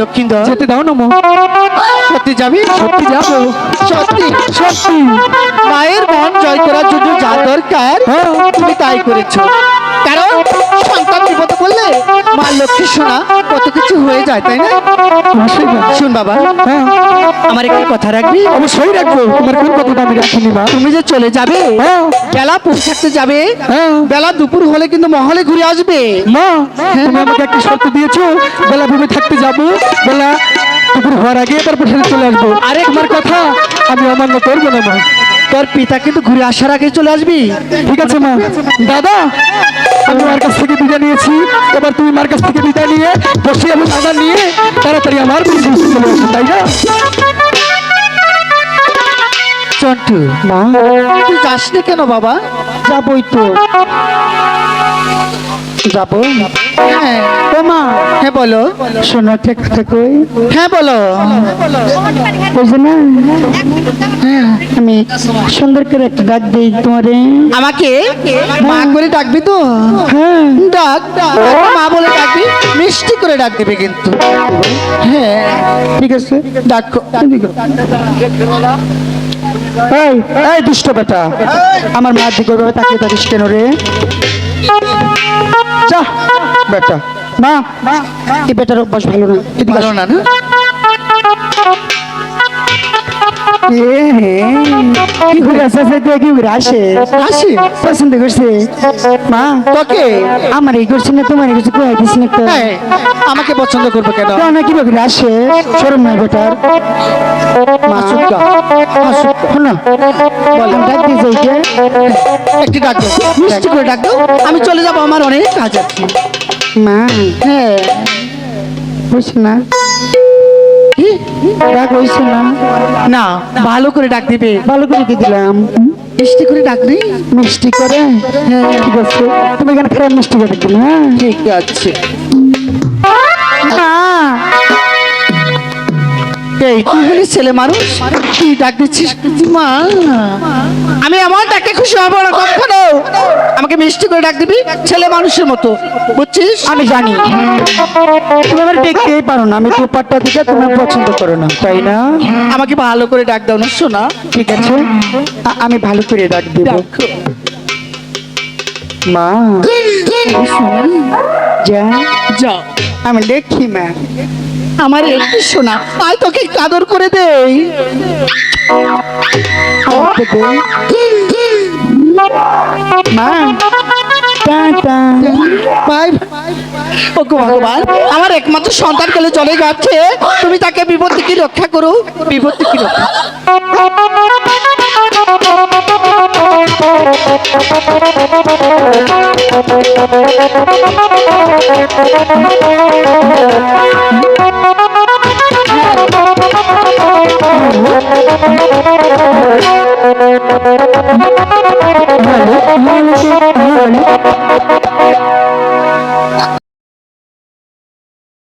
লক্ষ্মীন্দর যেতে দাও না মা। সত্যি যাবি? সত্যি যাবো। সত্যি সত্যি মায়ের মন জয় করার জন্য যা দরকার তুমি তাই করেছো। কারণ সন্তান বিপদে বললে মা লক্ষ্মী সোনা কত কিছু হয়ে যায়, তাই না? শুন বাবা, আমার একটি কথা রাখবি? অবশ্যই রাখবো। তোমার কোন কথাটা আমি রাখিনি মা? তুমি যে চলে যাবে, বেলা পৌঁছাতে যাবে, বেলা দুপুর হলে কিন্তু মহলে ঘুরে আসবে। মা তুমি আমাকে একটা শর্ত দিয়েছো, বেলা ভূমি থাকতে যাবো, বেলা দুপুর হওয়ার আগে তারপর সেটা চলে আসবো। আরে তোমার কথা আমি অমান্য করবো না মা। তোর পিতা কিন্তু ঘুরে আসার আগে চলে আসবি। ঠিক আছে মা। দাদা আমি মার কাছ থেকে বিদায় নিয়েছি, এবার তুমি মার কাছ থেকে বিদায় নিয়ে বসে এবং দাদা নিয়ে তাড়াতাড়ি আমার বাড়ি চলে আসো, তাই না? চন্টু মা তুই যাসনি কেন বাবা? যাবোই তো। যাবো? হ্যাঁ ও মা। হ্যাঁ বলো। শোনো একটা কথা কই। হ্যাঁ বলো। বুঝো না, আমি সুন্দর করে একটা ডাক দিই তোমারে। আমাকে মা করে ডাকবি তো? হ্যাঁ ডাক, মা বলে ডাকবি, মিষ্টি করে ডাক দিবে কিন্তু। হ্যাঁ ঠিক আছে ডাকো। এই এই দুষ্ট বেটা, আমার মার দিকে ওইভাবে তাকিয়ে থাকিস কেন রে? যা বেটা। মা এই বেটার অভ্যাস ভালো না। ভালো না না? কি করে আসে কি করে আসে আসি পছন্দ করছে মা তোকে আমার এই করছে না তোমার এই করছে কয়ে দিস না তো এই, আমাকে পছন্দ করবে কেন? না কি করে আসে শরম নাই বেটার মা হাসুকা, হাসুকা। শোনো বললাম ডাক দিয়ে যাই কে একটি ডাক দাও, মিষ্টি করে ডাক দাও, আমি চলে যাবো, আমার অনেক কাজ আছে। মা হ্যাঁ বুঝছ না কি? ডাক হইছে না না, ভালো করে ডাক দিবে, ভালো করে দিয়ে দিলাম মিষ্টি করে ডাক দিই। মিষ্টি করে হ্যাঁ ঠিক আছে তুমি এখানে খারাপ মিষ্টি করে দিলে হ্যাঁ ঠিক আছে। এই তুই হলি ছেলে মানুষ, কি ডাক দিচ্ছিস মা? আমি আমার ডাকে খুশি হবো না কখনো। আমাকে মিষ্টি করে ডাক দিবি, ছেলে মানুষের মতো, বুঝছিস? আমি জানি তুমি আমার দেখতেই পারো না আমি দুপাট্টা দিকে তুমি পছন্দ করো না তাই না আমাকে ভালো করে ডাক দাও না শোনা। ঠিক আছে আমি ভালো করে ডাক দেব ডাকো। মা শোনা, যা যাও। আমি দেখি মা আমার একটু শোনা, আয় তোকে কাদর করে দেই। আমাকে দে। মা টাটা বাই। ওগো ভগবান, আমার একমাত্র সন্তান গেলে চলে যাচ্ছে, তুমি তাকে বিপদ থেকে রক্ষা করো, বিপদ থেকে রক্ষা। ভালো ভালো ভালো